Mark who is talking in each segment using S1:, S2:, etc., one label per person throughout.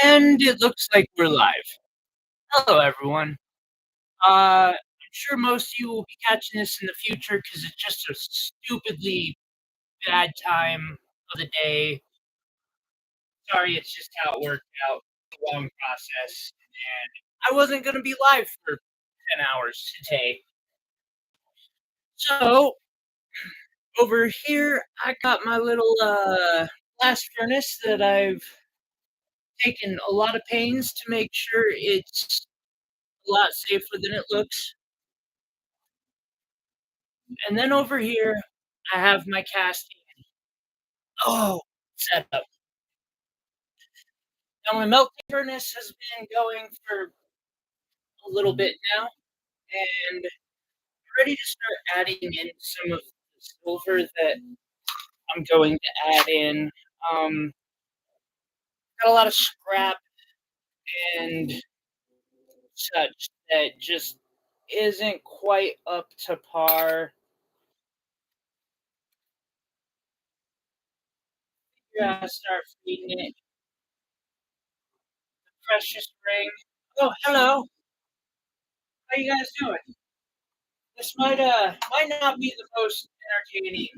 S1: And it looks like we're live. Hello, everyone. I'm sure most of you will be catching this in the future because it's just a stupidly bad time of the day. Sorry, it's just how it worked out. The long process. And I wasn't going to be live for 10 hours today. So, over here, I got my little blast furnace that I've taken a lot of pains to make sure it's a lot safer than it looks. And then over here, I have my casting setup. Now my melting furnace has been going for a little bit now, and I'm ready to start adding in some of the silver that I'm going to add in. Um, got a lot of scrap and such that just isn't quite up to par. Gotta start feeding it precious ring. Oh, hello. How you guys doing? This might not be the most entertaining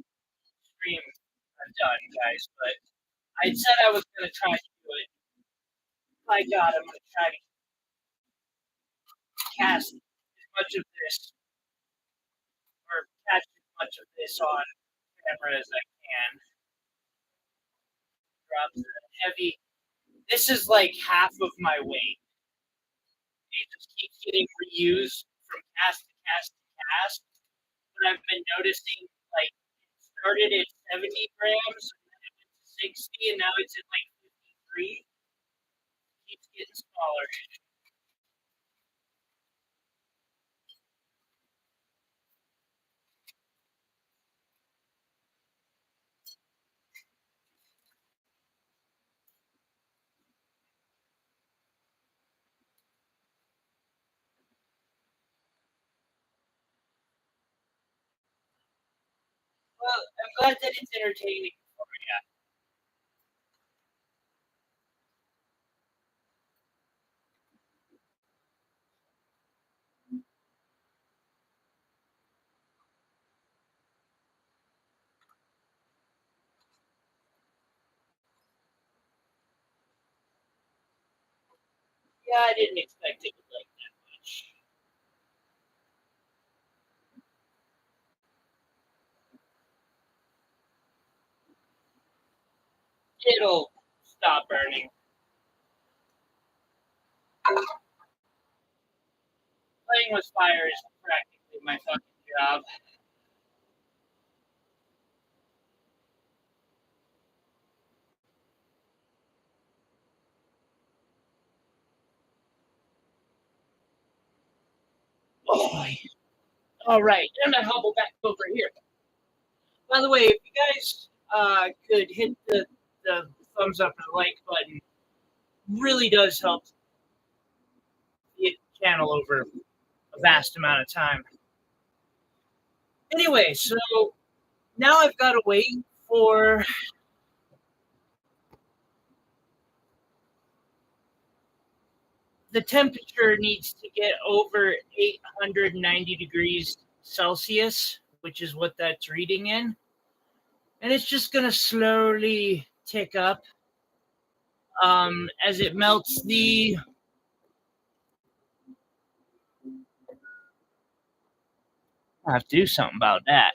S1: stream I've done, guys, but I said I was gonna try to do it. My God, I'm gonna try to cast as much of this or catch as much of this on camera as I can. Drops are heavy. This is like half of my weight. It just keeps getting reused from cast to cast to cast. But I've been noticing like it started at 70 grams, and then it went to 60, and now it's at like 53. Keeps getting smaller. Well, I'm glad that it's entertaining for you. Yeah, I didn't expect it would like that much. It'll stop burning. Playing with fire is practically my fucking job. Oh, all right, and I hobble back over here. By the way, if you guys could hit the thumbs up and the like button, really does help the channel over a vast amount of time. Anyway, so now I've got to wait for the temperature needs to get over 890 degrees Celsius, which is what that's reading in. And it's just going to slowly tick up as it melts the. I have to do something about that.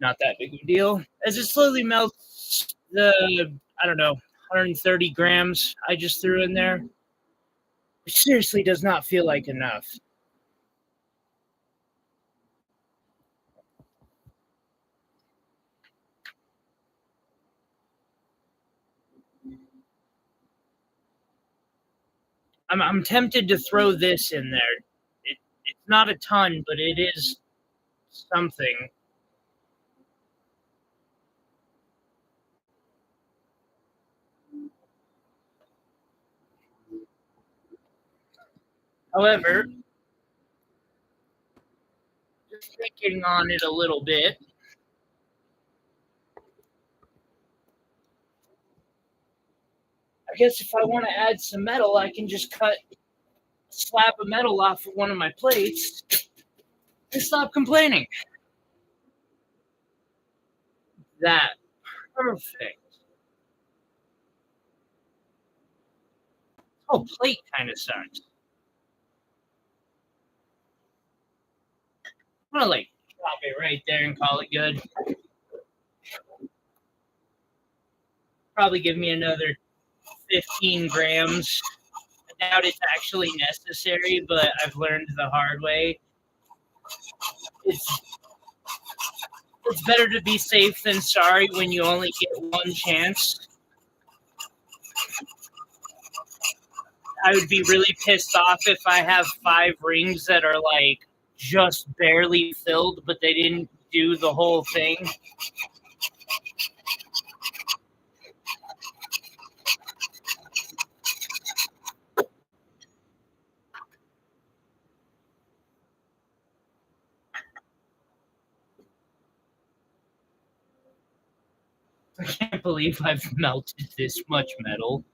S1: Not that big of a deal. As it slowly melts the, I don't know, 130 grams I just threw in there, which seriously does not feel like enough. I'm tempted to throw this in there. It's not a ton, but it is something. However, just thinking on it a little bit, I I guess if I want to add some metal, I can just cut a slab of metal off of one of my plates and stop complaining. That perfect. Oh, plate kind of sucks. I'm gonna like drop it right there and call it good. Probably give me another 15 grams. I doubt it's actually necessary, but I've learned the hard way. It's it's better to be safe than sorry when you only get one chance. I would be really pissed off if I have 5 rings that are like just barely filled, but they didn't do the whole thing. I can't believe I've melted this much metal.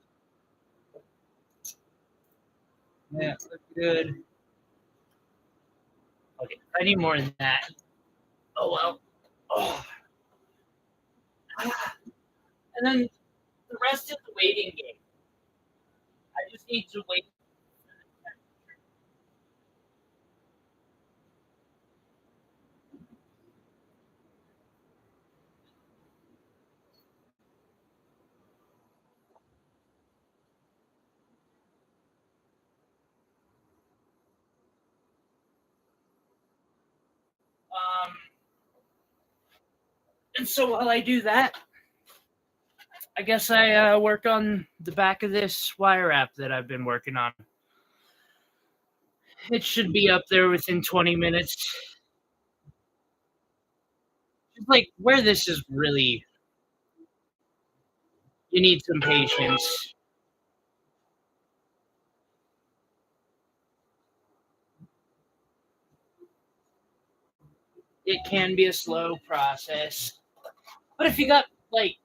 S1: Yeah, look good. Okay, I need more than that. Oh well. Oh. And then the rest is the waiting game. I just need to wait. And so while I do that, I guess I work on the back of this wire wrap that I've been working on. It should be up there within 20 minutes. Just like where this is really, you need some patience. It can be a slow process. But if you got like,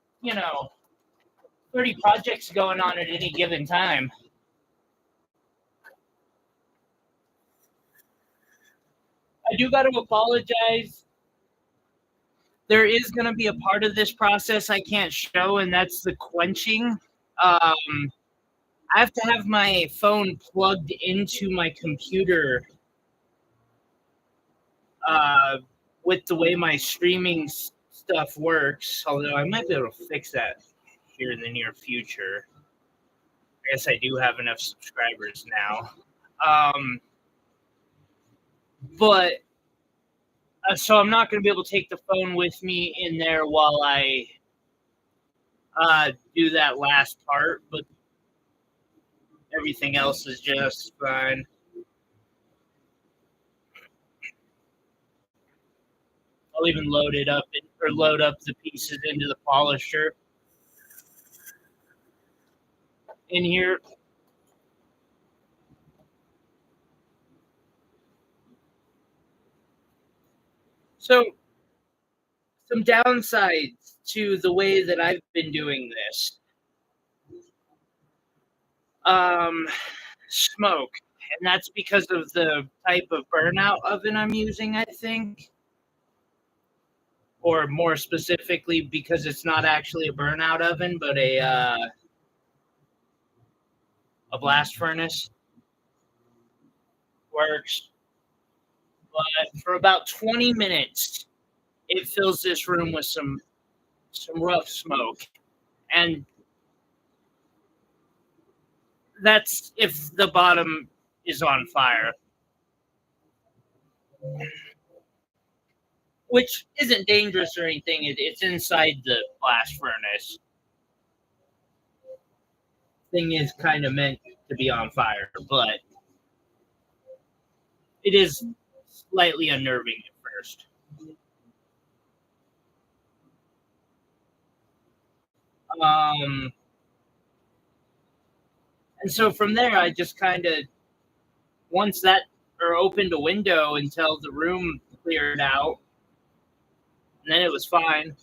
S1: 30 projects going on at any given time, I do got to apologize. There is going to be a part of this process I can't show, and that's the quenching. I have to have my phone plugged into my computer with the way my streaming stuff works, although I might be able to fix that here in the near future. I guess I do have enough subscribers now. But so I'm not going to be able to take the phone with me in there while I do that last part, but everything else is just fine. I'll even load it up or load up the pieces into the polisher in here. So some downsides to the way that I've been doing this. Smoke. And that's because of the type of burnout oven I'm using, I think. Or more specifically, because it's not actually a burnout oven, but a blast furnace. Works. But for about 20 minutes, it fills this room with some rough smoke. And that's if the bottom is on fire. Which isn't dangerous or anything. It's inside the blast furnace. Thing is kind of meant to be on fire, but it is slightly unnerving at first. And so from there, I just kind of, once that, or opened a window until the room cleared out, and then it was fine.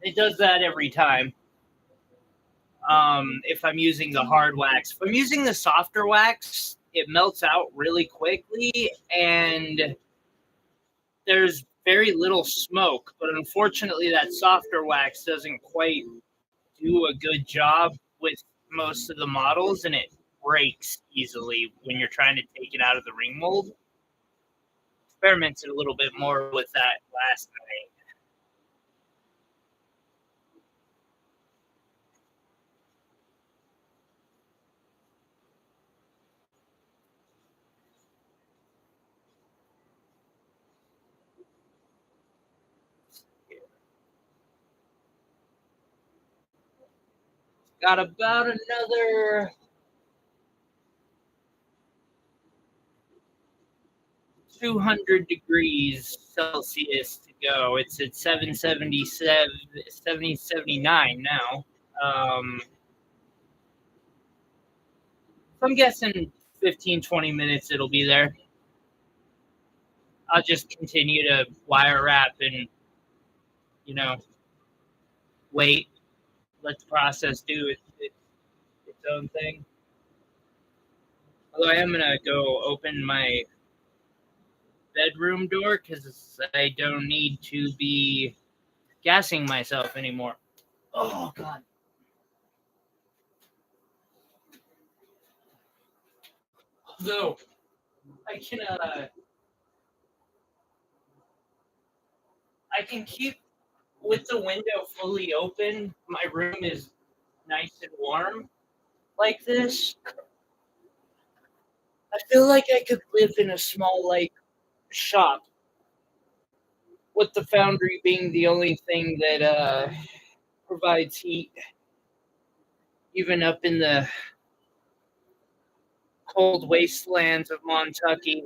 S1: It does that every time. if I'm using the hard wax. If I'm using the softer wax, it melts out really quickly and there's very little smoke. But unfortunately, that softer wax doesn't quite do a good job with most of the models, and it breaks easily when you're trying to take it out of the ring mold. Experimented a little bit more with that last night. Got about another 200 degrees Celsius to go. It's at 777, 7079 now. So I'm guessing 15, 20 minutes it'll be there. I'll just continue to wire wrap and, wait, let the process do its own thing. Although I am going to go open my bedroom door because I don't need to be gassing myself anymore. Oh, God. Although, I can keep with the window fully open. My room is nice and warm like this. I feel like I could live in a small, shop with the foundry being the only thing that provides heat, even up in the cold wastelands of Montucky.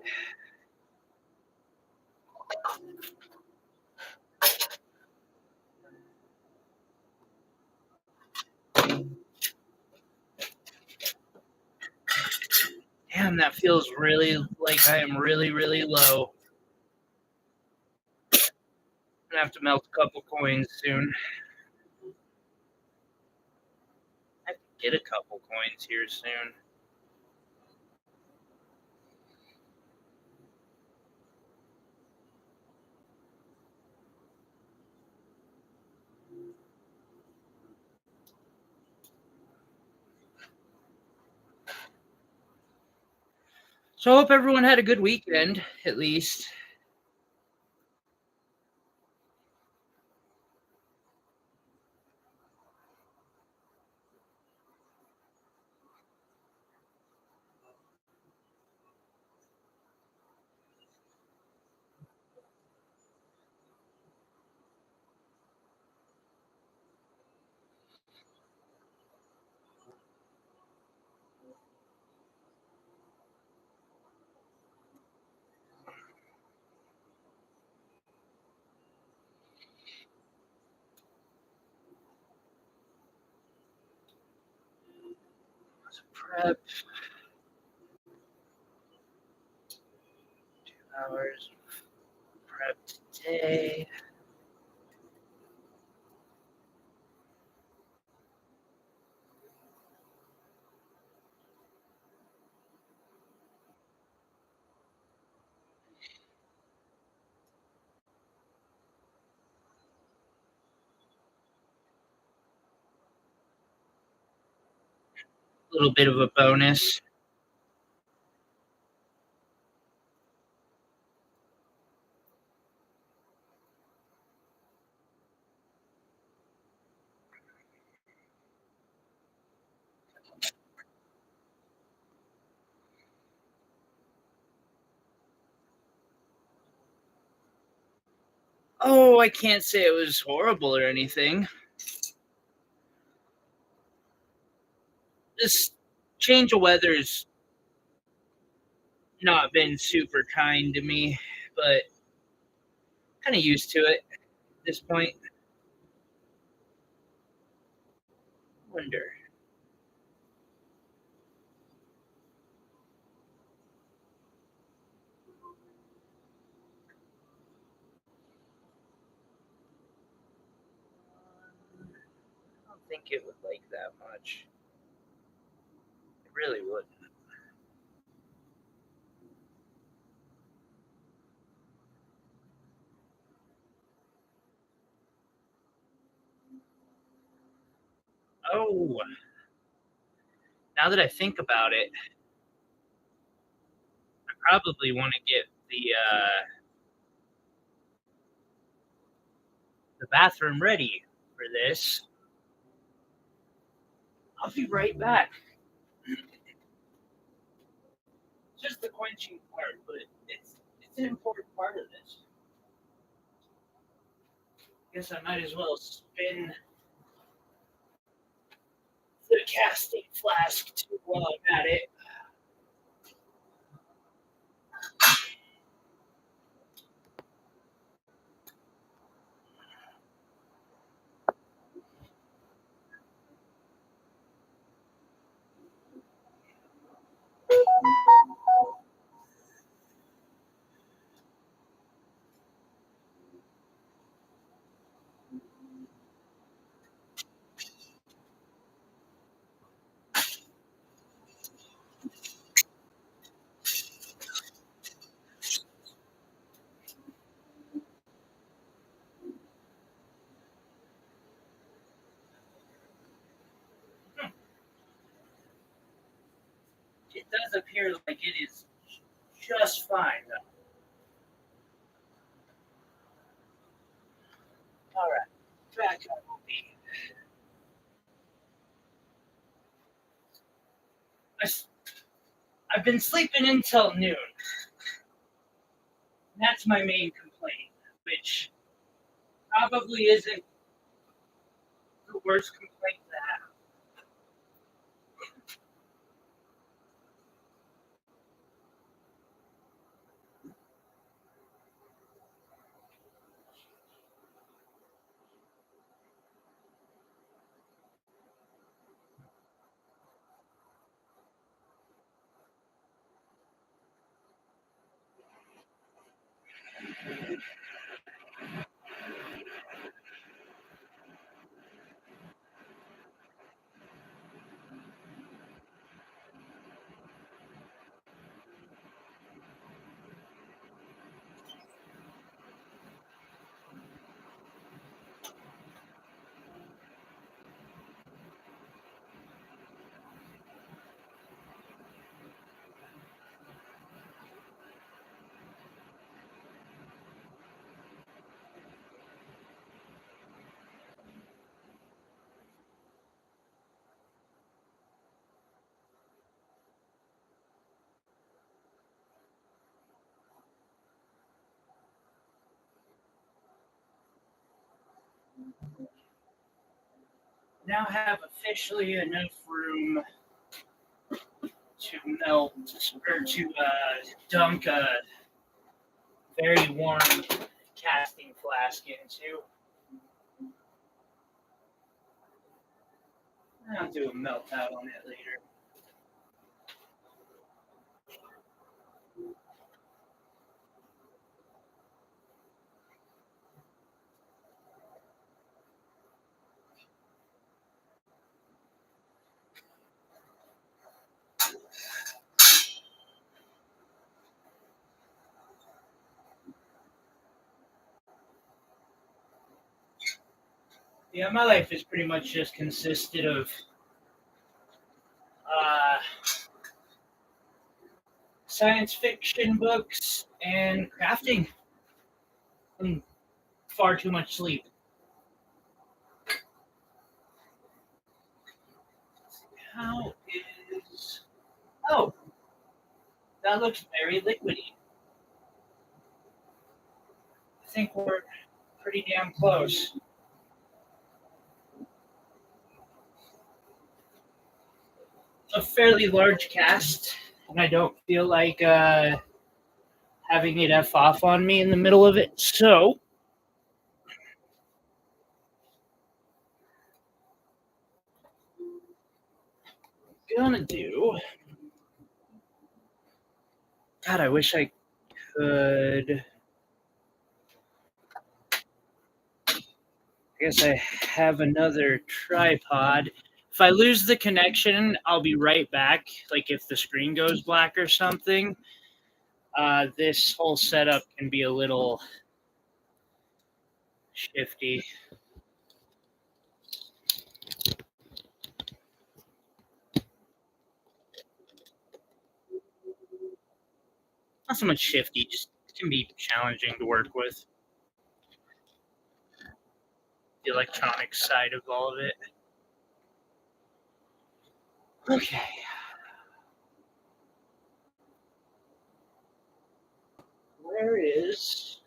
S1: Damn, that feels really like I am really, really low. I'm gonna have to melt a couple coins soon. I have to get a couple coins here soon. So I hope everyone had a good weekend, at least. Prep. 2 hours. Prep today. A little bit of a bonus. Oh, I can't say it was horrible or anything. This change of weather's not been super kind to me, but kind of used to it at this point. Wonder. think it would like that much. It really wouldn't. Oh, now that I think about it, I probably want to get the bathroom ready for this. I'll be right back. Just the quenching part, but it's an important part of this. Guess I might as well spin the casting flask too while I'm at it. It does appear like it is just fine, though. All right, back up will be. I've been sleeping until noon. That's my main complaint, which probably isn't the worst complaint to have. Now have officially enough room to melt or to dunk a very warm casting flask into. I'll do a melt out on it later. Yeah, my life has pretty much just consisted of uh, science fiction books and crafting and far too much sleep. How is. Oh, that looks very liquidy. I think we're pretty damn close. A fairly large cast, and I don't feel like having it F off on me in the middle of it. So, gonna do. God, I wish I could. I guess I have another tripod. If I lose the connection, I'll be right back. Like if the screen goes black or something, this whole setup can be a little shifty. Not so much shifty, just can be challenging to work with. The electronic side of all of it. Okay. Where is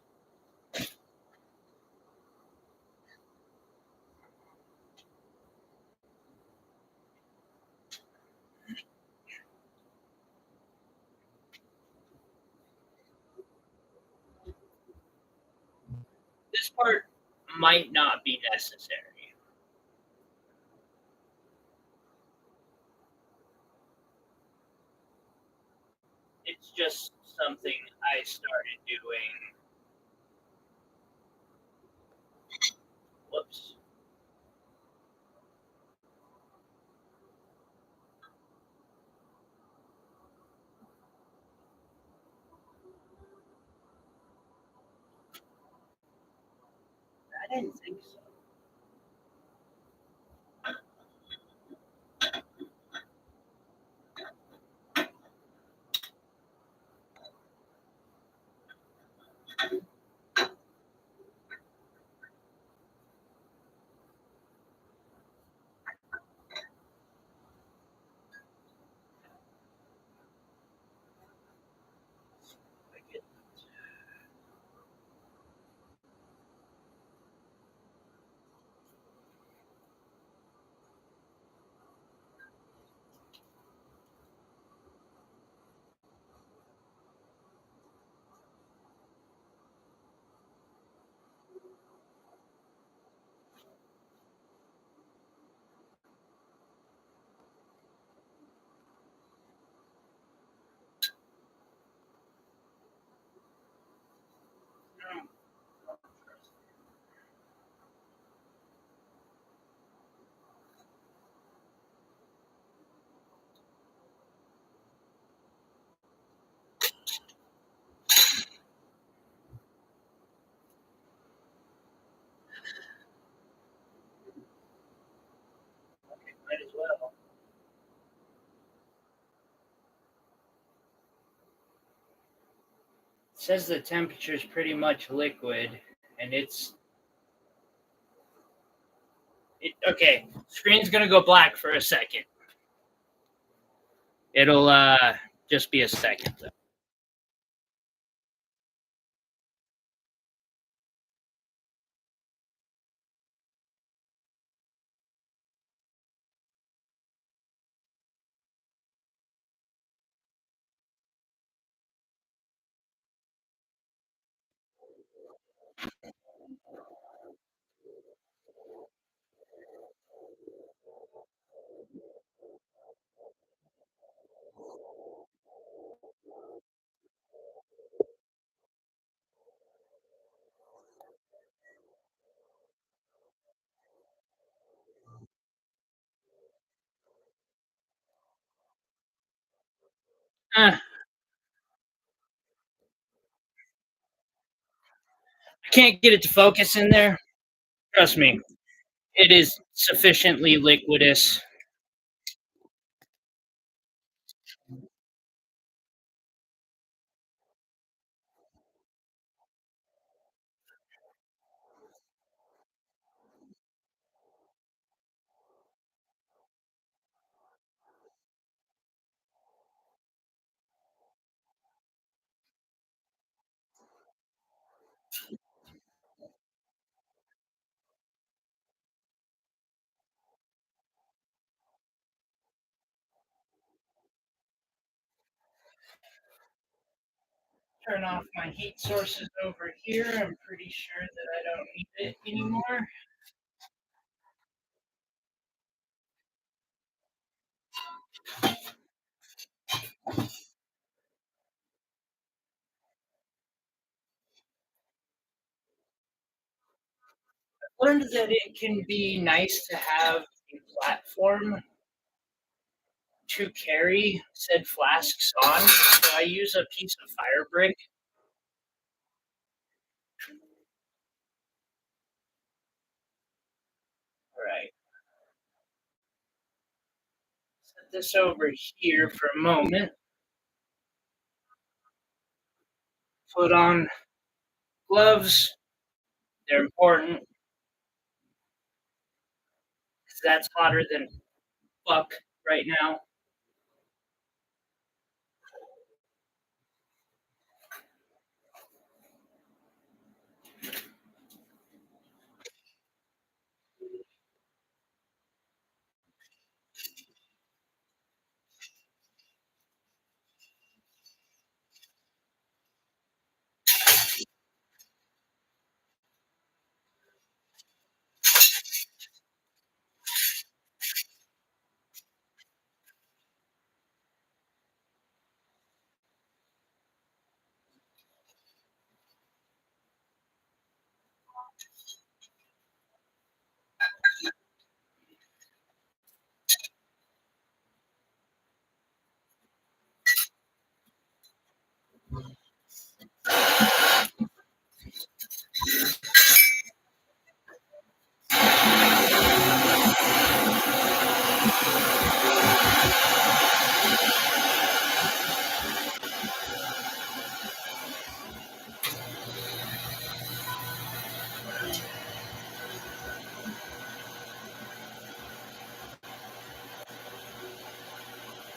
S1: this part? Might not be necessary. It's just something I started doing. Whoops. I didn't think so. Might as well. It says the temperature is pretty much liquid, and okay. Screen's gonna go black for a second. It'll just be a second though. I can't get it to focus in there. Trust me, it is sufficiently liquidous. Turn off my heat sources over here. I'm pretty sure that I don't need it anymore. learned that it can be nice to have a platform to carry said flasks on. So I use a piece of fire brick. All right, set this over here for a moment. Put on gloves. They're important because that's hotter than fuck right now.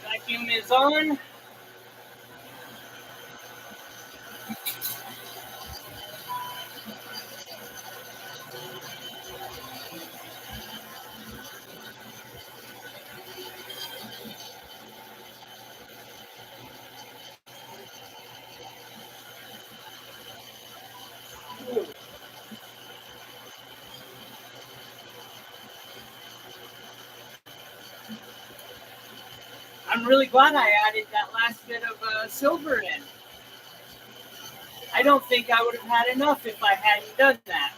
S1: Vacuum is on. I'm really glad I added that last bit of silver in. I don't think I would have had enough if I hadn't done that.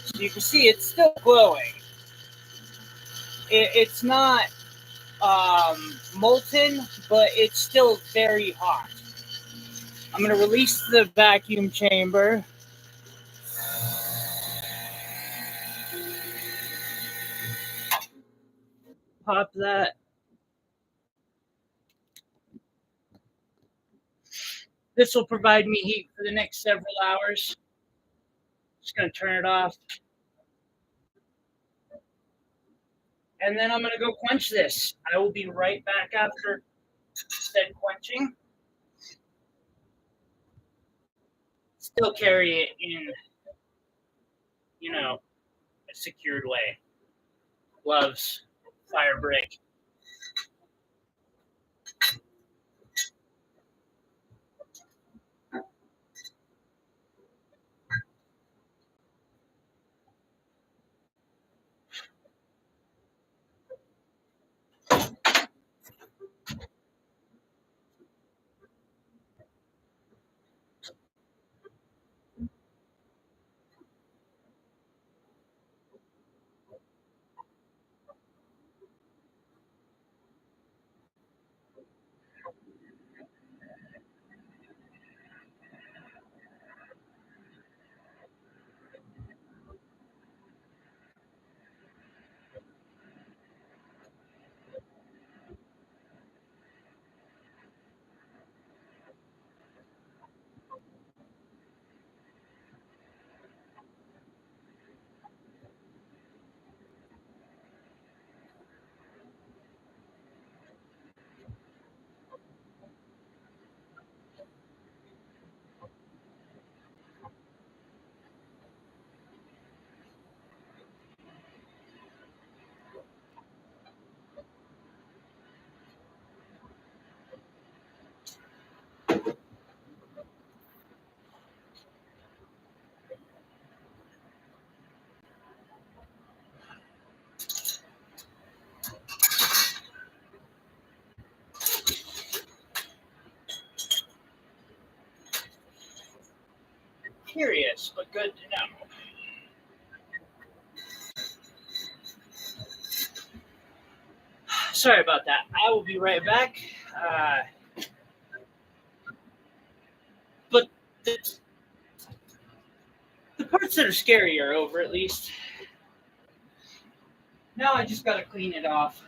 S1: So you can see it's still glowing. It's not molten, but it's still very hot. I'm going to release the vacuum chamber. Pop that. This will provide me heat for the next several hours. Just going to turn it off. And then I'm going to go quench this. I will be right back after said quenching. Still carry it in, a secured way. Gloves, fire brick. curious, but good to know. Sorry about that. I will be right back. But the, the parts that are scary are over at least. Now I just gotta clean it off.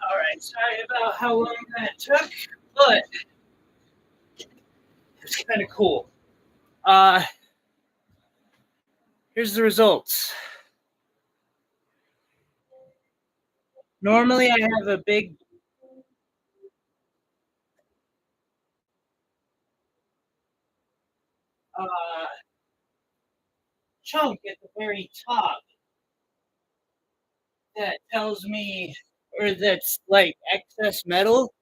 S1: All right, sorry about how long that took, but it's kind of cool. Uh, Here's the results. Normally, I have a big. Uh, chunk at the very top that tells me, or that's like excess metal.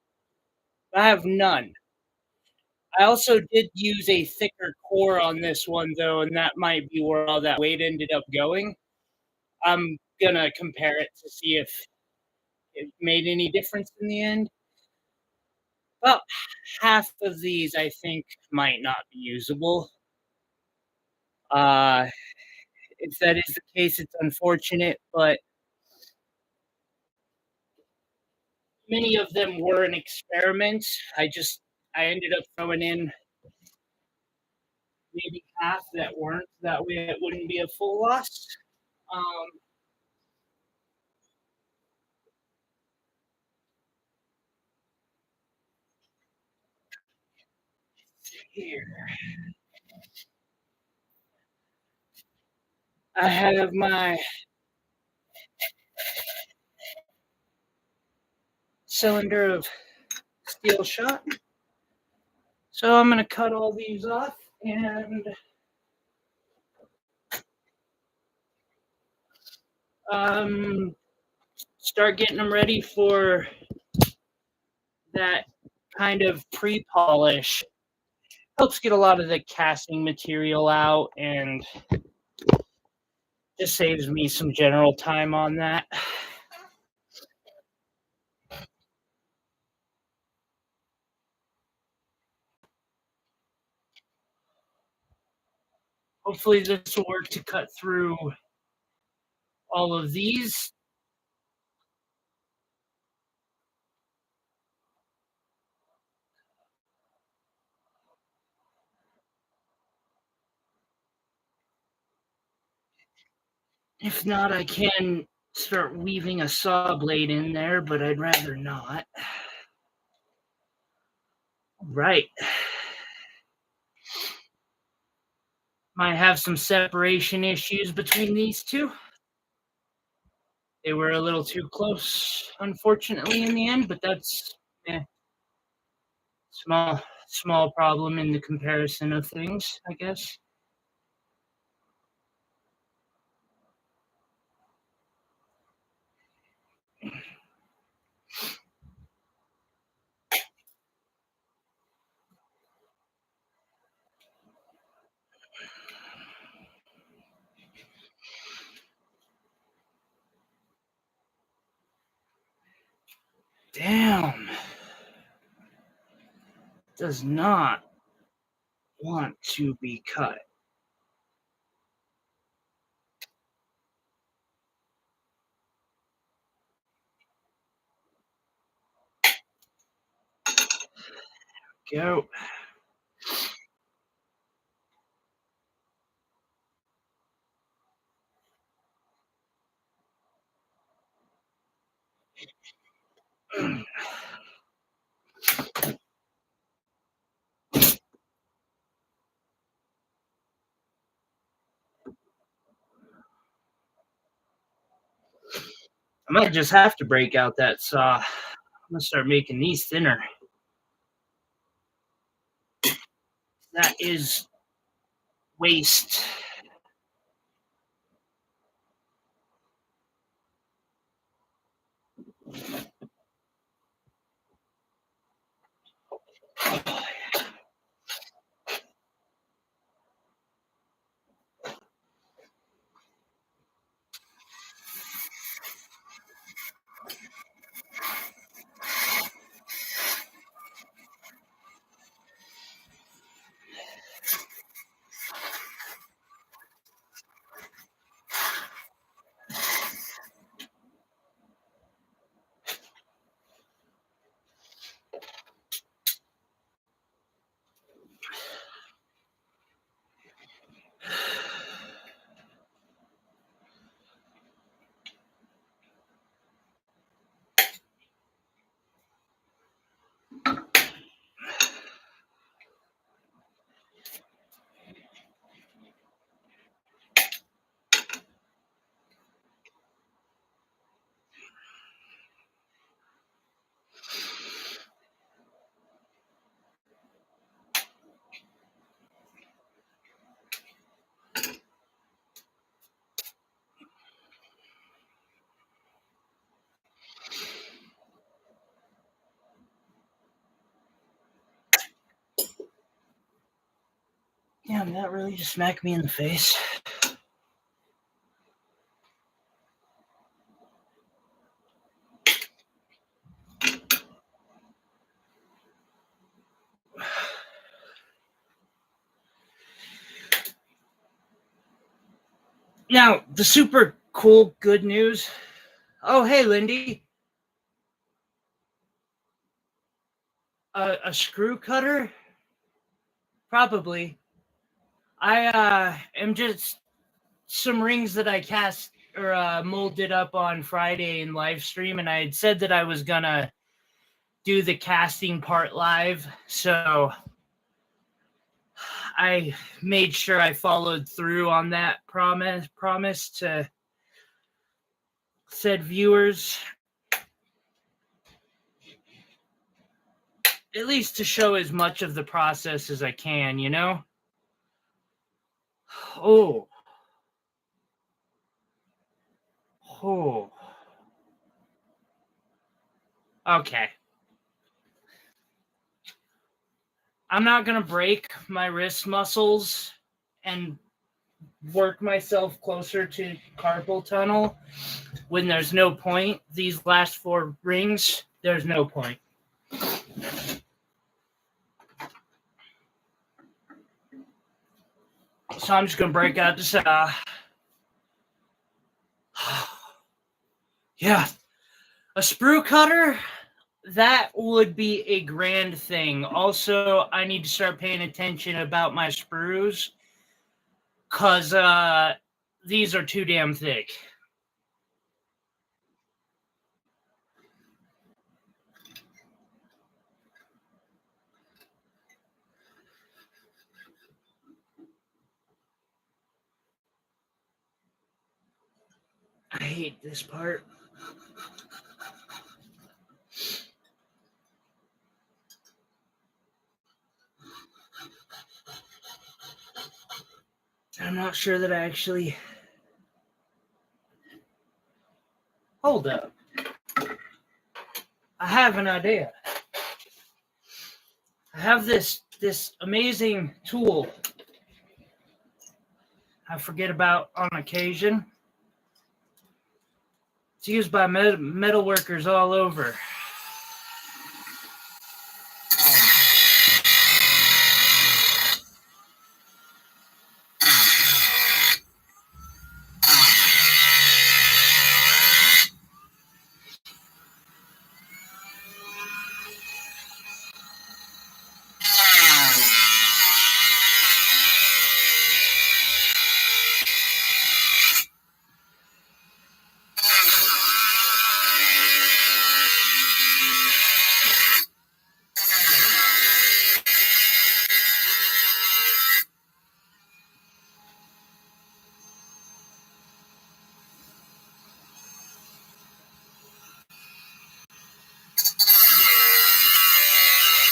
S1: I have none. I also did use a thicker core on this one though, and that might be where all that weight ended up going. I'm gonna compare it to see if it made any difference in the end. About half of these I think might not be usable. Uh, if that is the case, it's unfortunate, but many of them were an experiment. I ended up throwing in maybe half that weren't. That way it wouldn't be a full loss. Um, Here, I have my cylinder of steel shot. So I'm going to cut all these off and start getting them ready for that kind of pre-polish. Helps get a lot of the casting material out and just saves me some general time on that. Hopefully this will work to cut through all of these. If not, I can start weaving a saw blade in there, but I'd rather not. Right. Might have some separation issues between these two. They were a little too close, unfortunately, in the end, but that's small problem in the comparison of things, I guess. Damn. Does not want to be cut. Go. I might just have to break out that saw. I'm gonna start making these thinner. That is waste. Damn, that really just smacked me in the face. Now, the super cool good news. Oh, hey, Lindy. A screw cutter? Probably. I am just some rings that I cast or molded up on Friday in live stream, and I had said that I was gonna do the casting part live, so I made sure I followed through on that promise to said viewers, at least to show as much of the process as I can, you know? Oh. Okay. I'm not going to break my wrist muscles and work myself closer to carpal tunnel when there's no point. These last 4 rings, there's no point. So I'm just going to break out this. Yeah. A sprue cutter, that would be a grand thing. Also, I need to start paying attention about my sprues because these are too damn thick. I hate this part. I'm not sure that I actually... Hold up. I have an idea. I have this amazing tool I forget about on occasion. It's used by metal workers all over.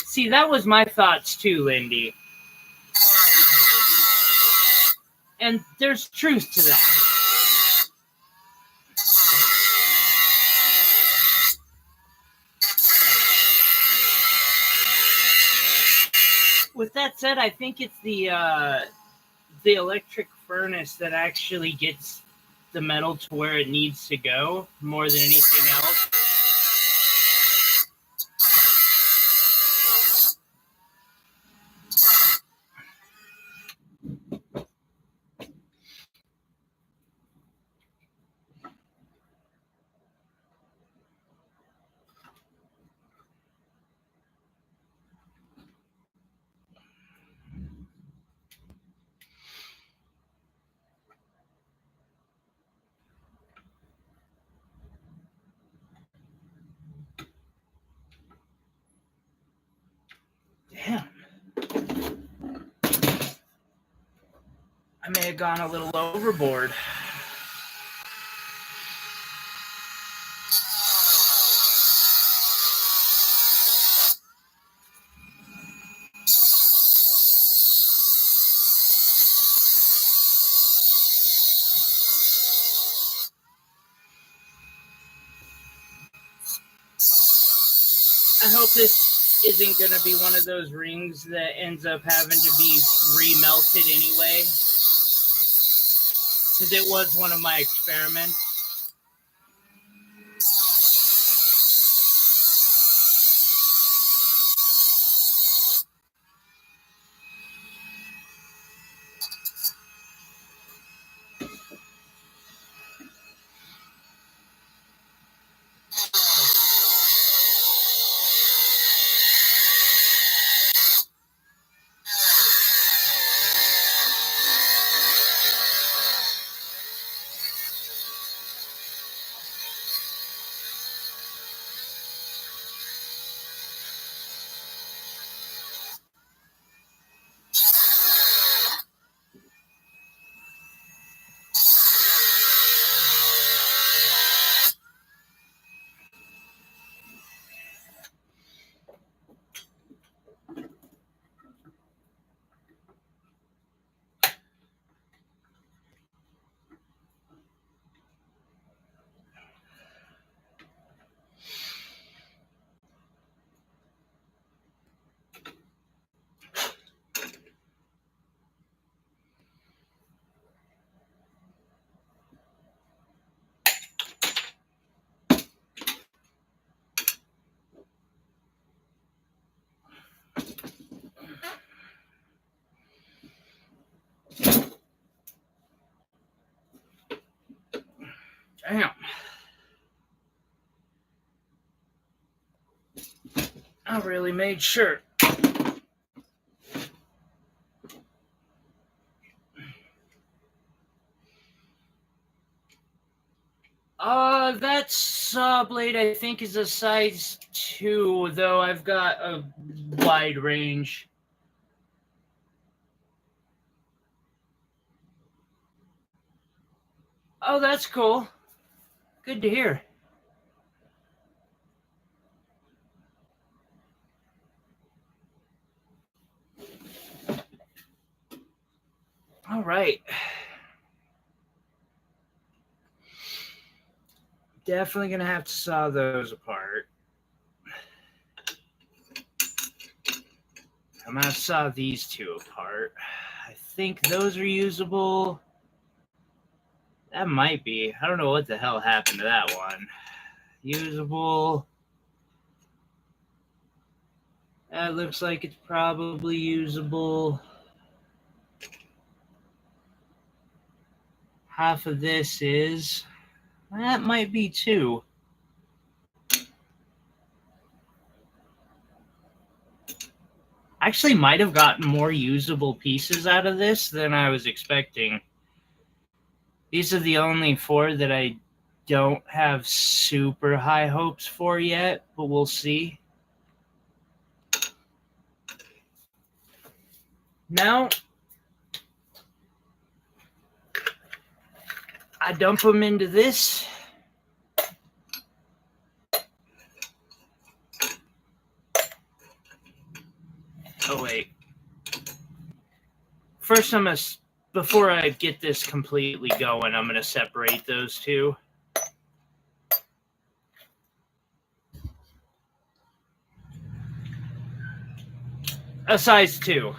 S1: See, that was my thoughts too, Lindy. And there's truth to that. With that said, I think it's the electric furnace that actually gets the metal to where it needs to go more than anything else. Damn. I may have gone a little overboard. I hope this isn't going to be one of those rings that ends up having to be remelted anyway, because it was one of my experiments. Damn. I really made sure. That saw blade I think is a size 2, though I've got a wide range. Oh, that's cool. Good to hear. All right. Definitely going to have to saw those apart. I'm going to saw these two apart. I think those are usable. That might be. I don't know what the hell happened to that one. Usable. That looks like it's probably usable. Half of this is. That might be too. Actually might have gotten more usable pieces out of this than I was expecting. These are the only 4 that I don't have super high hopes for yet, but we'll see. Now, I dump them into this. Oh, wait. First, before I get this completely going, I'm going to separate those two. A size 2.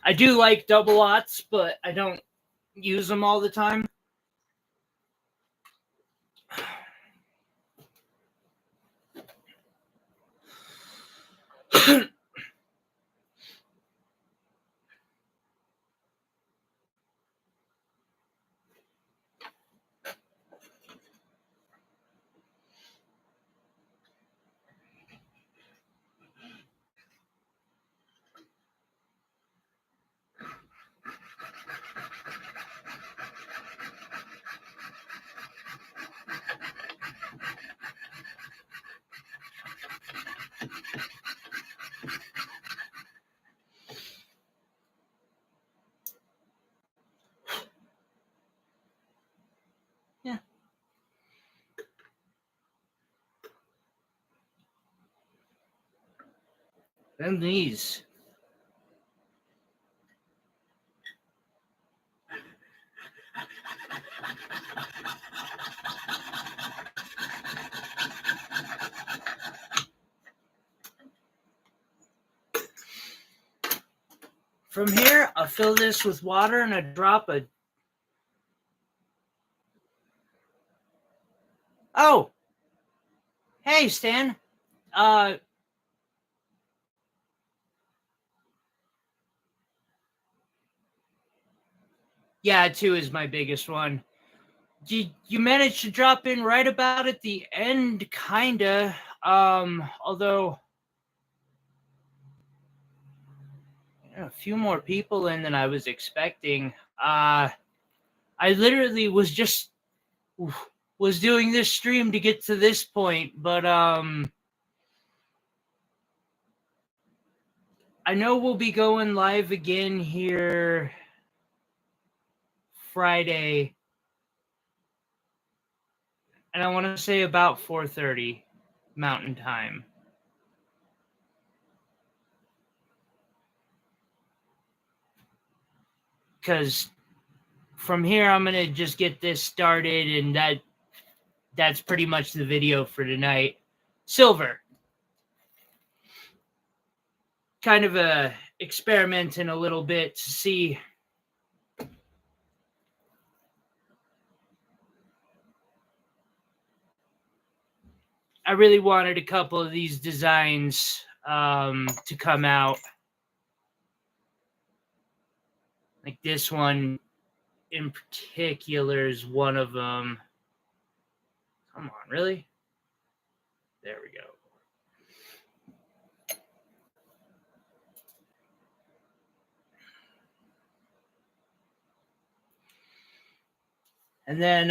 S1: I do like double aughts, but I don't use them all the time. Yeah. Then these. From here, I'll fill this with water and I drop a... Oh! Hey, Stan. Yeah, 2 is my biggest one. You managed to drop in right about at the end, kinda. Although a few more people in than I was expecting. I literally was doing this stream to get to this point, but I know we'll be going live again here Friday, and I want to say about 4:30 Mountain Time. Because from here, I'm going to just get this started, and that's pretty much the video for tonight. Silver. Kind of a experimenting a little bit to see I really wanted a couple of these designs to come out. Like this one in particular is one of them. Come on, really? There we go. And then,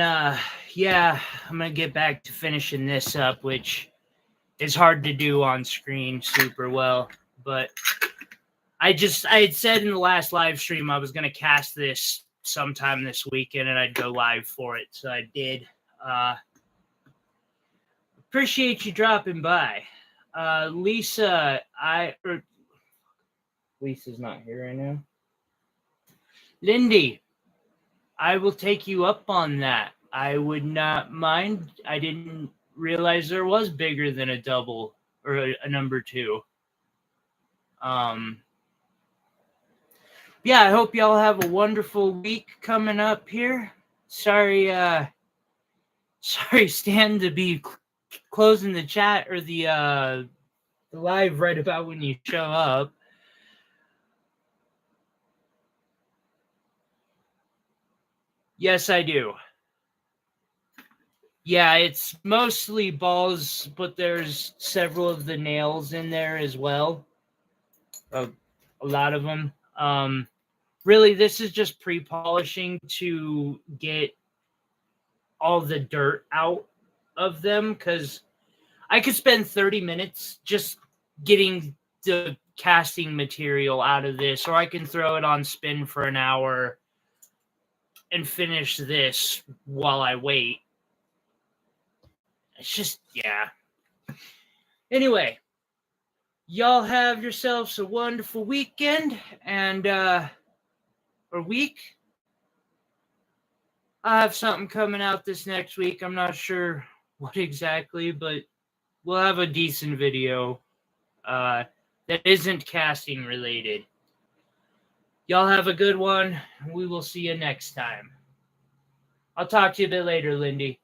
S1: yeah, I'm going to get back to finishing this up, which is hard to do on screen super well. But I had said in the last live stream I was going to cast this sometime this weekend and I'd go live for it. So I did. Appreciate you dropping by. Lisa, Lisa's not here right now. Lindy, I will take you up on that. I would not mind. I didn't realize there was bigger than a double or a number 2. Yeah, I hope y'all have a wonderful week coming up here. Sorry, Stan, to be closing the chat or the live right about when you show up. Yes, I do. Yeah, it's mostly balls, but there's several of the nails in there as well. A lot of them. Really, this is just pre-polishing to get all the dirt out of them, because I could spend 30 minutes just getting the casting material out of this, or I can throw it on spin for an hour and finish this while I wait. It's just, yeah. Anyway, y'all have yourselves a wonderful weekend and or week. I have something coming out this next week. I'm not sure what exactly, but we'll have a decent video that isn't casting related. Y'all have a good one. We will see you next time. I'll talk to you a bit later, Lindy.